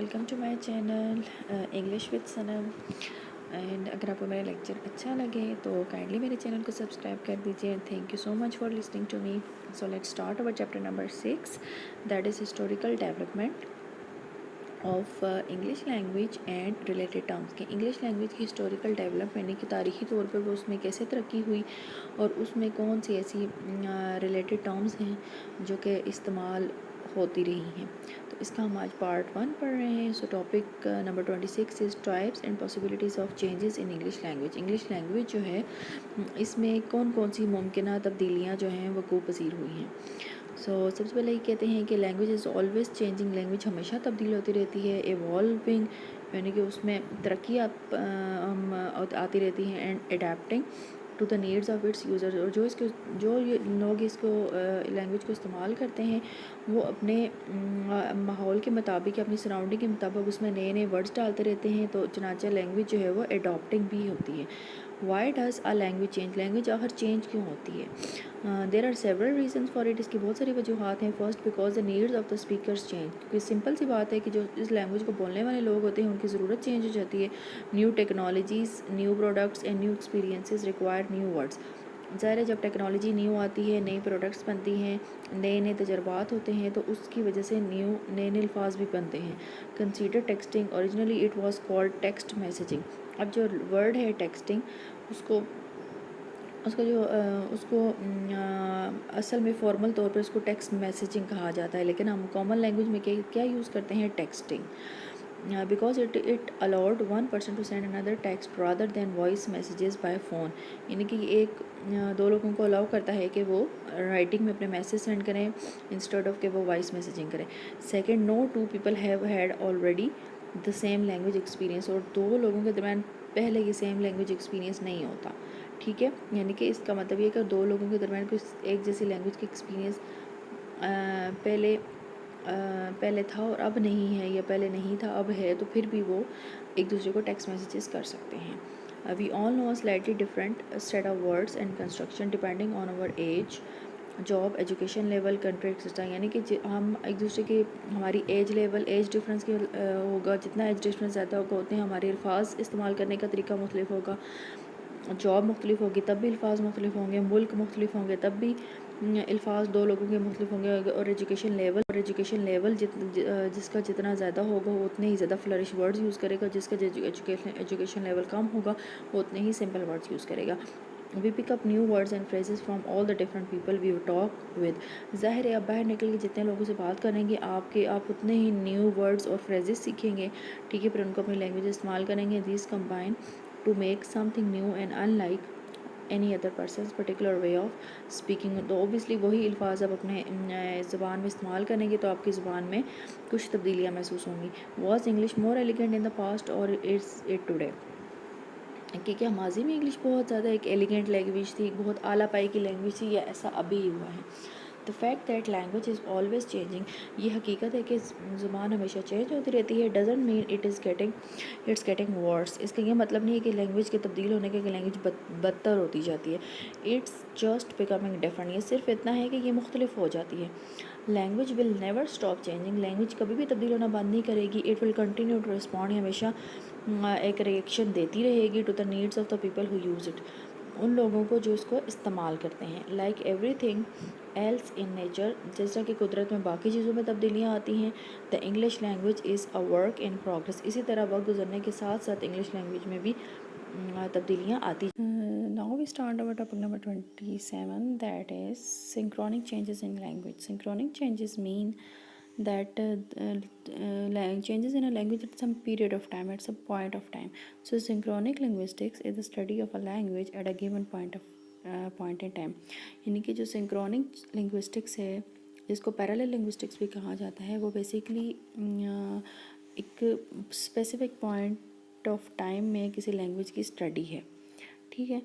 Welcome to my channel English with Sanam. And अगर आपको मेरा लेक्चर अच्छा लगे तो काइंडली मेरे चैनल को सब्सक्राइब कर दीजिए। Thank you so much for listening to me. So let's start our chapter number 6, that is historical development of English language and related terms. के इंग्लिश लैंग्वेज की हिस्टोरिकल डेवलपमेंट की तारीख़ी तौर पर वो उसमें कैसे तरक्की हुई और उसमें कौन सी ऐसी रिलेटेड टर्म्स हैं जो कि इस्तेमाल होती रही हैं। तो इसका हम आज पार्ट 1 पढ़ रहे हैं। सो topic number 26 is types and possibilities of changes in English language. English language जो है इसमें कौन कौन सी मुमकिन तब्दीलियाँ जो हैं वक़ूअ पज़ीर हुई हैं। सबसे पहले ये कहते हैं कि language is always changing. Language हमेशा तब्दील होती रहती है। एवॉल्विंग यानी कि उसमें तरक्की आती रहती है। And adapting to the needs of its users. और जो ये लोग इसको लैंग्वेज को इस्तेमाल करते हैं वो अपने माहौल के मुताबिक, अपनी सराउंडिंग के मुताबिक उसमें नए नए वर्ड्स डालते रहते हैं। तो चनाचा लैंग्वेज जो है वो अडॉप्टिंग भी होती है। Why does a language change? Language आखिर चेंज क्यों होती है? There are several reasons for it. इसकी बहुत सारी वजूहत हैं। First, because the needs of the speakers change. क्योंकि सिंपल सी बात है कि जो इस लैंग्वेज को बोलने वाले लोग होते हैं उनकी ज़रूरत चेंज हो जाती है। New technologies, new products and new experiences require new words. ज़ाहिर है जब टेक्नोलॉजी न्यू आती है, नई प्रोडक्ट्स बनती हैं, नए नए तजर्बात होते हैं तो उसकी वजह से नए नए अल्फाज भी बनते हैं। Consider texting. Originally it was called text messaging. अब जो वर्ड है टेक्सटिंग उसको उसका जो उसको असल में फॉर्मल तौर पर उसको टेक्स्ट मैसेजिंग कहा जाता है, लेकिन हम कॉमन लैंग्वेज में क्या यूज़ करते हैं? Texting. Because it allowed one person to send another text rather than voice messages by phone. यानी कि एक दो लोगों को अलाउ करता है कि वो राइटिंग में अपने मैसेज सेंड करें इंस्टेड ऑफ कि वो वॉइस मैसेजिंग करें। Second, no two people have had already the same language experience. और दो लोगों के दरमियान पहले ये सेम लैंग्वेज एक्सपीरियंस नहीं होता। ठीक है, यानी कि इसका मतलब ये कि दो लोगों के दरमियान कुछ एक जैसी लैंग्वेज की एक्सपीरियंस पहले था और अब नहीं है, या पहले नहीं था अब है, तो फिर भी वो एक दूसरे को टेक्स्ट मैसेजेस कर सकते हैं। We all know slightly different set of words and construction depending on our age, job, education level, country etcetera. यानी कि हम एक दूसरे की हमारी एज लेवल, एज डिफरेंस के होगा। जितना एज डिफरेंस ज़्यादा होगा उतने हमारे अल्फाज इस्तेमाल करने का तरीका मुख्तलिफ होगा। जॉब मुख्तलिफ होगी तब भी अल्फाज मुख्तलिफ होंगे। मुल्क मुख्तलिफ होंगे तब भी अल्फाज दो लोगों के मुख्तलिफ होंगे। और एजुकेशन लेवल जिसका जितना ज़्यादा होगा वो उतने ही ज़्यादा फ्लरिश वर्ड्स यूज़ करेगा। जिसका एजुकेशन लेवल कम होगा वो उतने ही सिंपल वर्ड्स यूज़ करेगा। We pick up new words and phrases from all the different people we talk with. ज़ाहिर है आप बाहर निकल के जितने लोगों से बात करेंगे आप उतने ही न्यू वर्ड्स और फ्रेजेस सीखेंगे। ठीक है, फिर उनको अपनी लैंग्वेज इस्तेमाल करेंगे। This combine to make something new and unlike any other person's particular way of speaking। तो obviously वही अल्फाज आप अपने ज़बान में इस्तेमाल करेंगे तो आपकी ज़बान में कुछ तब्दीलियाँ महसूस होंगी। Was English more elegant in the past or is it today? कि क्या माजी में इंग्लिश बहुत ज़्यादा एक एलिगेंट लैंग्वेज थी, बहुत आला पाई की लैंग्वेज थी, या ऐसा अभी ही हुआ है? The fact that language is always changing. ये हकीकत है कि ज़ुबान हमेशा चेंज होती रहती है। Doesn't mean it's getting worse. इसका ये मतलब नहीं है कि लैंग्वेज के तब्दील होने के लैंग्वेज बदतर होती जाती है। It's just becoming different. ये सिर्फ इतना है कि ये मुख्तलिफ हो जाती है। Language will never stop changing. Language कभी भी तब्दील होना बंद नहीं करेगी। It will continue to respond. हमेशा एक रिएक्शन देती रहेगी to the needs of the people who use it. उन लोगों को जो इसको इस्तेमाल करते हैं। Like everything else in nature, जैसा कि कुदरत में बाकी चीज़ों में तब्दीलियाँ आती हैं, the English language is a work in progress. इसी तरह वक्त गुजरने के साथ साथ इंग्लिश लैंग्वेज में भी तब्दीलियाँ आती। Now we start our topic number 27, that is synchronic changes in language. Synchronic changes mean that changes in a language at some period of time, at some point of time. So synchronic linguistics is the study of a language at a given point in time. यानी कि जो synchronic linguistics है, जिसको parallel linguistics भी कहा जाता है, वो बेसिकली एक स्पेसिफिक पॉइंट ऑफ टाइम में किसी लैंग्वेज की स्टडी है। ठीक है,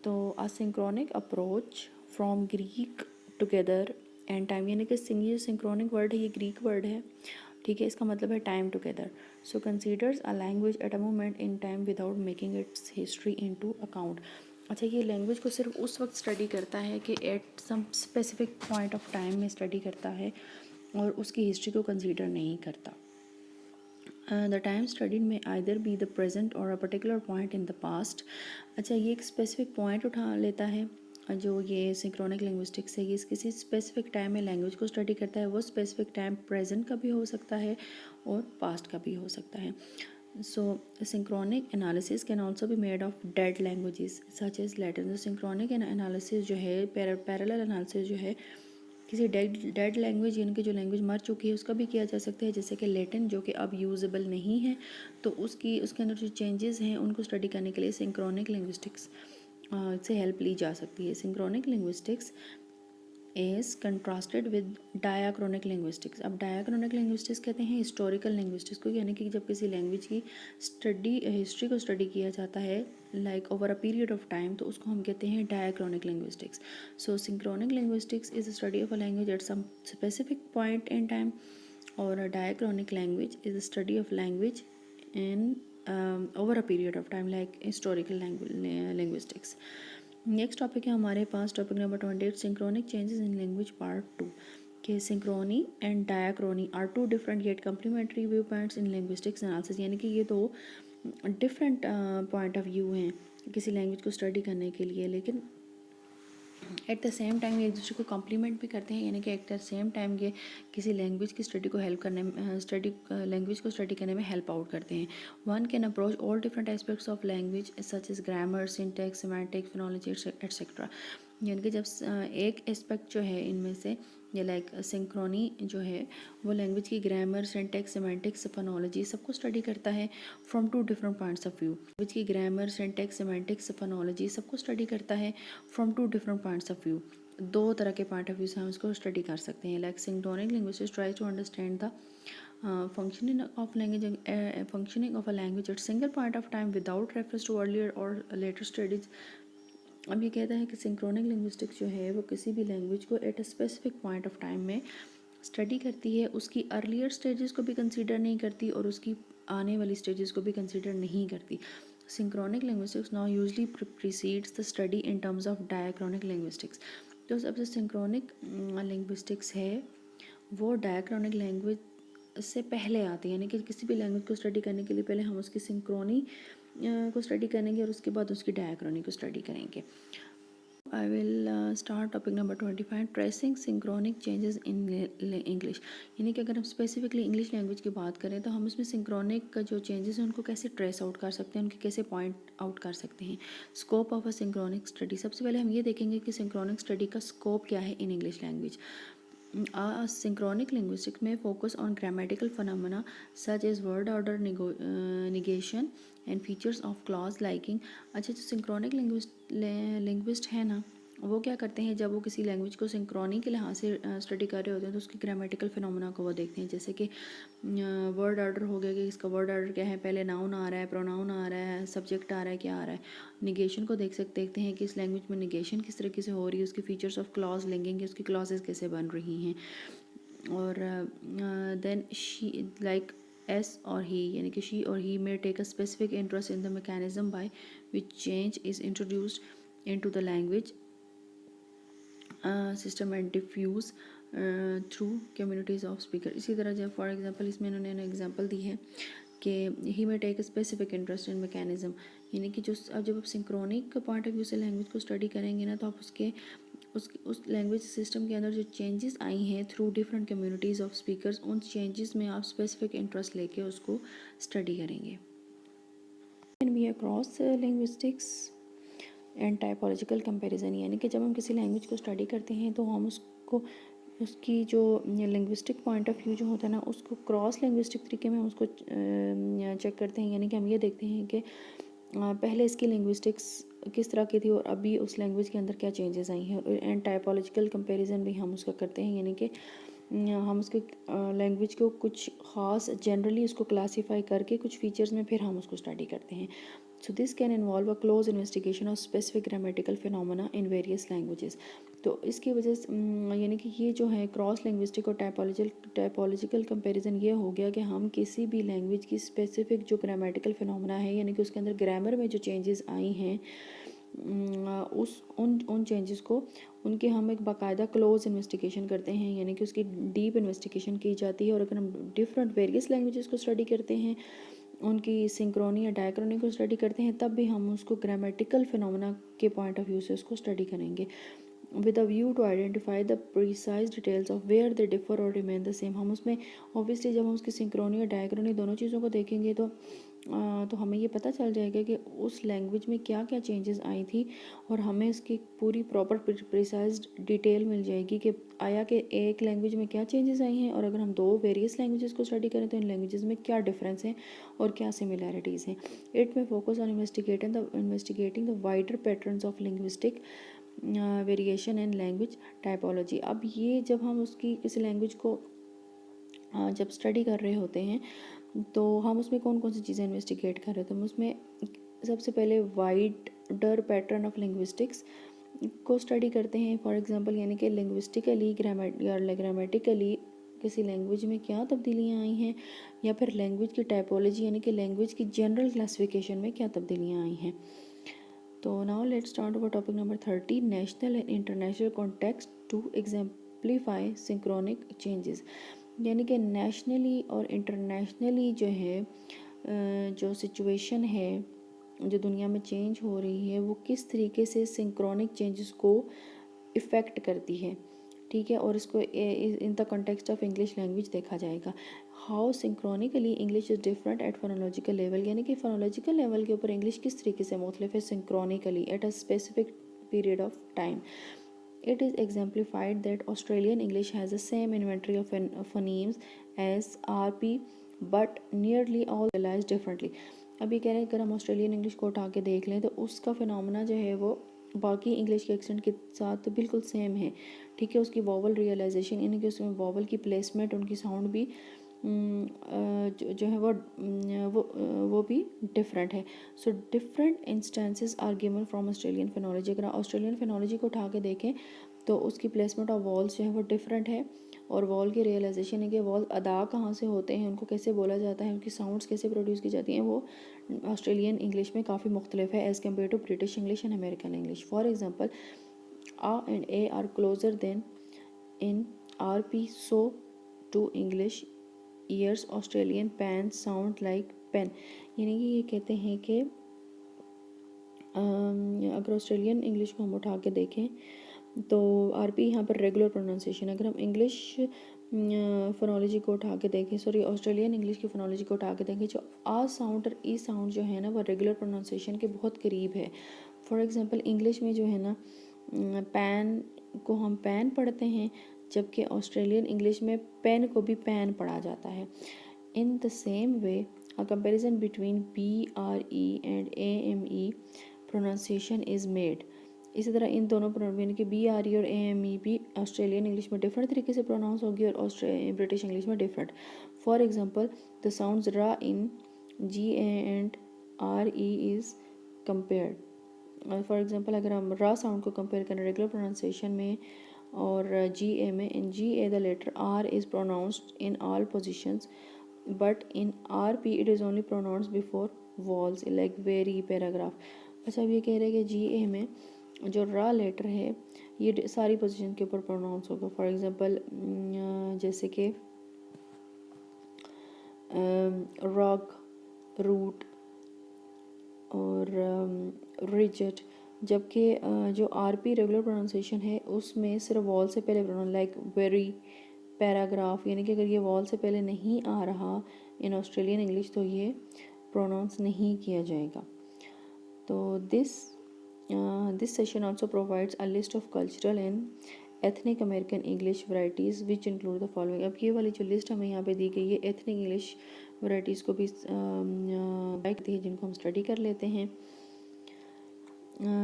तो asynchronic approach from Greek together and time, यानी कि ये सिंक्रोनिक वर्ड है, ये ग्रीक वर्ड है। ठीक है, इसका मतलब है time together. So considers a language at a moment in time without making it's history into account. अच्छा, ये लैंग्वेज को सिर्फ उस वक्त स्टडी करता है कि at some specific point of time में स्टडी करता है और उसकी हिस्ट्री को कंसीडर नहीं करता। द टाइम स्टडीड में आइदर बी द प्रेजेंट और a particular point in the past. अच्छा, ये एक स्पेसिफिक पॉइंट उठा लेता है जो ये सिंक्रोनिक लिंग्विस्टिक्स है, ये किसी स्पेसिफिक टाइम में लैंग्वेज को स्टडी करता है। वो स्पेसिफिक टाइम प्रेजेंट का भी हो सकता है और पास्ट का भी हो सकता है। So synchronic analysis can also be made of dead languages such as Latin. तो सिंक्रोनिक एनालिसिस जो है, पैरेलल एनालिसिस जो है, किसी डेड लैंग्वेज यानी कि जो लैंग्वेज मर चुकी है उसका भी किया जा सकता है, जैसे कि लैटिन जो कि अब यूजेबल नहीं है, तो उसके अंदर जो चेंजेस हैं उनको स्टडी करने के लिए सिंक्रोनिक लिंग्विस्टिक्स से हेल्प ली जा सकती है। Synchronic linguistics is contrasted with diachronic linguistics. अब डायाक्रोनिक लिंग्विस्टिक्स कहते हैं हिस्टोरिकल लिंग्विस्टिक्स को, यानी कि जब किसी लैंग्वेज की हिस्ट्री को स्टडी किया जाता है like over a period of time, तो उसको हम कहते हैं diachronic linguistics. So synchronic linguistics is study of a language at some specific point in time, और diachronic language is study of language in over a period of time like historical linguistics. Next topic है हमारे पास, topic number 28, synchronic changes in language part 2। कि synchrony and diachrony are two different yet complementary view points in linguistics analysis. यानी कि ये दो different point of view हैं किसी लैंग्वेज को स्टडी करने के लिए, लेकिन एट द सेम टाइम एक दूसरे को कम्प्लीमेंट भी करते हैं, यानी कि एट द सेम टाइम ये किसी लैंग्वेज की स्टडी को हेल्प करने में लैंग्वेज को स्टडी करने में हेल्प आउट करते हैं। One can approach all different aspects of language such as grammar, syntax, semantic, phonology etcetera. यानी कि जब एक एस्पेक्ट जो है इनमें से, ये लाइक सिंक्रोनी जो है वो लैंग्वेज की ग्रामर, सिंटैक्स, सेमांटिक्स, फोनोलॉजी सबको स्टडी करता है from two different points of view. Language की ग्रामर, सिंटैक्स, सेमांटिक्स, फोनोलॉजी सबको स्टडी करता है from two different points of view. दो तरह के पॉइंट ऑफ व्यू से हम इसको स्टडी कर सकते हैं। Like synchronic linguistics try to understand the functioning of a language at single point of time without reference to earlier or later studies। अब ये कहता है कि सिंक्रोनिक लिंग्विस्टिक्स जो है वो किसी भी लैंग्वेज को at a specific point of time में स्टडी करती है, उसकी अर्लियर स्टेजेस को भी कंसीडर नहीं करती और उसकी आने वाली स्टेजेस को भी कंसीडर नहीं करती। Synchronic linguistics now usually precedes the study in terms of diachronic linguistics. जो सबसे सिंक्रोनिक लिंग्विस्टिक्स है वो डायाक्रोनिक लैंग्वेज से पहले आती है, यानी कि किसी भी लैंग्वेज को स्टडी करने के लिए पहले हम उसकी सिंक्रोनी को स्टडी करेंगे और उसके बाद उसकी डायाक्रोनी को स्टडी करेंगे। I will start topic number 25, tracing synchronic changes in English. यानी कि अगर हम स्पेसिफिकली इंग्लिश लैंग्वेज की बात करें तो हम इसमें सिंक्रोनिक का जो चेंजेस हैं उनको कैसे ट्रेस आउट कर सकते हैं, उनके कैसे पॉइंट आउट कर सकते हैं। Scope of a synchronic study, सबसे पहले हम ये देखेंगे कि सिंक्रोनिक स्टडी का स्कोप क्या है in English language. Synchronic linguistics may focus on grammatical phenomena such as word order, negation and features of clause liking। अच्छा, जो सिंक्रोनिक लिंग्विस्ट है ना, वो क्या करते हैं जब वो किसी लैंग्वेज को सिंक्रोनी के लिहाज से स्टडी कर रहे होते हैं तो उसकी ग्रामेटिकल फिनोमेना को वो देखते हैं। जैसे कि वर्ड ऑर्डर हो गया कि इसका वर्ड ऑर्डर क्या है, पहले नाउन आ रहा है, प्रोनाउन आ रहा है, सब्जेक्ट आ रहा है, क्या आ रहा है। निगेशन को देखते हैं कि इस लैंग्वेज में निगेशन किस तरीके से हो रही है, उसकी फीचर्स ऑफ क्लॉज लिंकिंग, उसकी क्लॉजेज कैसे बन रही हैं। और देन शी लाइक एस और ही, यानी कि शी और he may take a specific interest in the mechanism by which change is introduced into the language system and diffuse through communities of speaker. इसी तरह जब फॉर एग्जांपल इसमें इन्होंने example दी है कि ही में take specific interest in mechanism, यानी कि जब आप सिंक्रोनिक पॉइंट ऑफ व्यू से लैंग्वेज को स्टडी करेंगे ना, तो आप उस लैंग्वेज सिस्टम के अंदर जो चेंजेस आई हैं through different communities of speakers, उन चेंजेस में आप स्पेसिफिक इंटरेस्ट लेके उसको स्टडी करेंगे। Can be across linguistics and typological comparison, यानी कि जब हम किसी लैंग्वेज को स्टडी करते हैं तो हम उसकी जो लिंग्विस्टिक पॉइंट ऑफ व्यू जो होता है ना, उसको क्रॉस लिंग्विस्टिक तरीके में हम उसको चेक करते हैं। यानी कि हम ये देखते हैं कि पहले इसकी लिंग्विस्टिक्स किस तरह की थी और अभी उस लैंग्वेज के अंदर क्या चेंजेस आई हैं। एंड टाइपोलॉजिकल कंपैरिजन भी हम उसका करते हैं, यानी कि हम उसके लैंग्वेज को कुछ ख़ास जनरली उसको क्लासीफाई करके कुछ फीचर्स में फिर हम उसको स्टडी करते हैं। So this can involve a close investigation of specific grammatical phenomena in various languages. तो इसकी वजह से यानी कि ये जो है क्रॉस लिंग्विस्टिक और टाइपोलॉजिकल कंपैरिजन ये हो गया कि हम किसी भी लैंग्वेज की स्पेसिफिक जो ग्रामेटिकल फिनोमेना है, यानी कि उसके अंदर ग्रामर में जो चेंजेस आई हैं उस उन चेंजेस को उनके हम एक बाकायदा क्लोज इन्वेस्टिगेशन करते हैं, यानी कि उसकी डीप इन्वेस्टिगेशन की जाती है। और अगर हम डिफरेंट वेरियस लैंग्वेजेस को स्टडी करते हैं, उनकी सिंक्रोनी या डायक्रोनी को स्टडी करते हैं, तब भी हम उसको ग्रामेटिकल फिनोमेना के पॉइंट ऑफ व्यू से उसको स्टडी करेंगे with a view to identify the precise details of where they differ or remain the same। हम उसमें ऑब्वियसली जब हम उसकी सिंक्रोनी और डायक्रोनी दोनों चीज़ों को देखेंगे तो हमें ये पता चल जाएगा कि उस लैंग्वेज में क्या क्या चेंजेस आई थी, और हमें इसकी पूरी प्रॉपर प्रिसाइज डिटेल मिल जाएगी कि आया कि एक लैंग्वेज में क्या चेंजेस आई हैं, और अगर हम दो वेरियस लैंग्वेजेस को स्टडी करें तो इन लैंग्वेजेस में क्या डिफरेंस है और क्या सिमिलैरिटीज़ हैं। इट में focus on investigating the wider patterns of linguistic variation in language typology. अब ये जब हम उसकी किसी लैंग्वेज को जब स्टडी कर रहे होते हैं तो हम उसमें कौन कौन सी चीज़ें इन्वेस्टिगेट कर रहे होते हैं। हम उसमें सबसे पहले वाइडर पैटर्न ऑफ लिंग्विस्टिक्स को स्टडी करते हैं। फॉर एग्जांपल यानी कि लिंग्विस्टिकली ग्रामेटिकली किसी लैंग्वेज में क्या तब्दीलियाँ आई हैं, या फिर लैंग्वेज की टाइपोलॉजी यानी कि लैंग्वेज की जनरल क्लासिफिकेशन में क्या तब्दीलियाँ आई हैं। तो now let's start our topic number 30, national and international context to exemplify synchronic changes. यानी कि नेशनली और इंटरनेशनली जो है जो सिचुएशन है जो दुनिया में चेंज हो रही है वो किस तरीके से सिंक्रोनिक चेंजेस को इफ़ेक्ट करती है, ठीक है। और इसको in the context of English language देखा जाएगा। How सिंक्रोनिकली English is different at phonological level, यानी कि फोनोलॉजिकल लेवल के ऊपर इंग्लिश किस तरीके से मुख्तलिफ है सिंक्रोनिकली at a specific period of time. It is exemplified that Australian English has the same inventory of phonemes as RP, but nearly all realized differently। अभी कह रहे हैं अगर हम ऑस्ट्रेलियन इंग्लिश को उठा के देख लें तो उसका फिनोमेना जो है वो बाकी इंग्लिश के एक्सेंट के साथ तो बिल्कुल सेम है, ठीक है। उसकी वॉवल रियलाइजेशन यानी कि उसमें वॉवल की प्लेसमेंट, उनकी साउंड भी जो है वो भी डिफरेंट है। So different instances are given from Australian phonology. अगर ऑस्ट्रेलियन फिनोलॉजी को उठा के देखें तो उसकी प्लेसमेंट ऑफ वॉल्स जो है वो डिफरेंट है, और वॉल की रियलाइजेशन है कि वॉल अदा कहाँ से होते हैं, उनको कैसे बोला जाता है, उनकी साउंड्स कैसे प्रोड्यूस की जाती हैं, वो ऑस्ट्रेलियन इंग्लिश में काफ़ी मुख्तलिफ है as compared to British English and American English. For example ah and A are closer than in R P, so to English ears Australian pan sound like pen. यानी कि ये कहते हैं कि अगर ऑस्ट्रेलियन इंग्लिश को हम उठा के देखें तो आरपी यहाँ पर रेगुलर प्रोनाउंसिएशन। अगर हम इंग्लिश फोनोलॉजी को उठा के देखें, सॉरी ऑस्ट्रेलियन इंग्लिश की फोनोलॉजी को उठा के देखें, जो आ साउंड और ई साउंड जो है ना वो रेगुलर प्रोनाउंसिएशन के बहुत करीब है। फॉर एग्जांपल इंग्लिश में जो है ना पैन को हम पैन पढ़ते हैं, जबकि ऑस्ट्रेलियन इंग्लिश में पेन को भी पैन पढ़ा जाता है। In the same way a comparison between BRE and AME pronunciation is made. इसी तरह इन दोनों यानी कि BRE और AME भी ऑस्ट्रेलियन इंग्लिश में डिफरेंट तरीके से प्रोनाउंस होगी और ब्रिटिश इंग्लिश में different. For example the sounds रा इन GA and RE is compared. For example अगर हम रा साउंड को कंपेयर करें रेगुलर प्रोनाउंसिएशन में और GA में, in GA the letter R is pronounced in all positions, but in RP it is only pronounced before vowels like very paragraph. अच्छा अब ये कह रहे हैं कि GA में जो रा लेटर है ये सारी पोजीशन के ऊपर प्रोनाउंस होगा। फॉर एग्जांपल जैसे कि रॉक, रूट और रिजिड, जबकि जो RP रेगुलर प्रोनाउंसिएशन है उसमें सिर्फ वॉल से पहले प्रोनाउंस लाइक वेरी, पैराग्राफ, यानी कि अगर ये वॉल से पहले नहीं आ रहा इन ऑस्ट्रेलियन इंग्लिश तो ये प्रोनाउंस नहीं किया जाएगा। तो this session also provides a list of cultural and ethnic American English varieties which include the following। अब ये वाली जो लिस्ट हमें यहाँ पे दी गई है एथनिक इंग्लिश वैराइटीज़ को भी दी है जिनको हम स्टडी कर लेते हैं।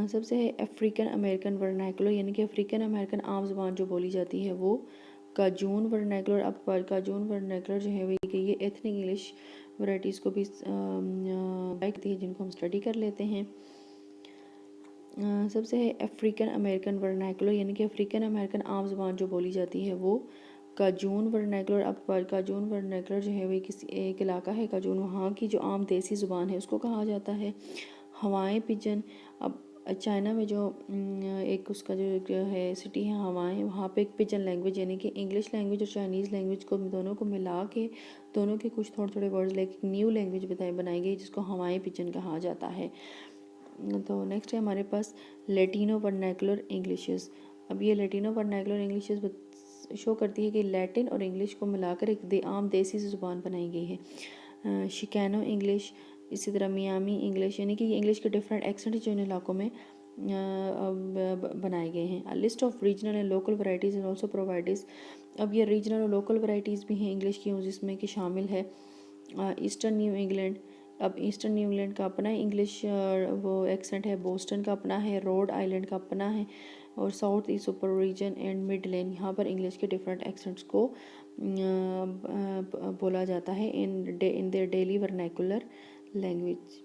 सबसे है अफ्रीकन अमेरिकन वर्नाकुलर, यानी कि अफ्रीकन अमेरिकन आम ज़बान जो बोली जाती है वो काजून वर्नाकुलर। अब काजून वर्नाकुलर जो है वो ये एथनिक इंग्लिश वैराइटीज़ को भी दी है जिनको हम स्टडी कर लेते हैं। सबसे है अफ्रीकन अमेरिकन वर्नाकुलर, यानी कि अफ्रीकन अमेरिकन आम ज़बान जो बोली जाती है वो काजून वर्नाकुलर। अब काजून वर्नाकुलर जो है वो किसी एक इलाका है काजून, वहाँ की जो आम देसी ज़ुबान है उसको कहा जाता है हवाएं पिजन। अब चाइना में जो एक उसका जो है सिटी है हवाएं, वहाँ पे एक पिजन लैंग्वेज यानी कि इंग्लिश लैंग्वेज और चाइनीज़ लैंग्वेज को दोनों को मिला के दोनों के कुछ थोड़े थोड़े वर्ड्स लेके न्यू लैंग्वेज बनाई गई जिसको हवाएं पिजन कहा जाता है। तो नेक्स्ट है हमारे पास लेटिनो वर्नैकुलर इंग्लिशेस। अब ये लेटिनो वर्नैकुलर इंग्लिशेस शो करती है कि लैटिन और इंग्लिश को मिलाकर एक आम देसी सी ज़ुबान बनाई गई है। शिकानो इंग्लिश, इसी तरह मियामी इंग्लिश, यानी कि ये इंग्लिश के डिफरेंट एक्सेंट जो इन इलाकों में बनाए गए हैं। List of regional and local varieties and also provides. अब ये रीजनल और लोकल वैरायटीज़ भी हैं इंग्लिश की, जिसमें कि शामिल है ईस्टर्न न्यू इंग्लैंड। अब ईस्टर्न न्यू इंग्लैंड का अपना इंग्लिश वो एक्सेंट है, बोस्टन का अपना है, रोड आइलैंड का अपना है, और south east super region and midland, यहाँ पर इंग्लिश के डिफरेंट एक्सेंट्स को बोला जाता है in their daily vernacular language.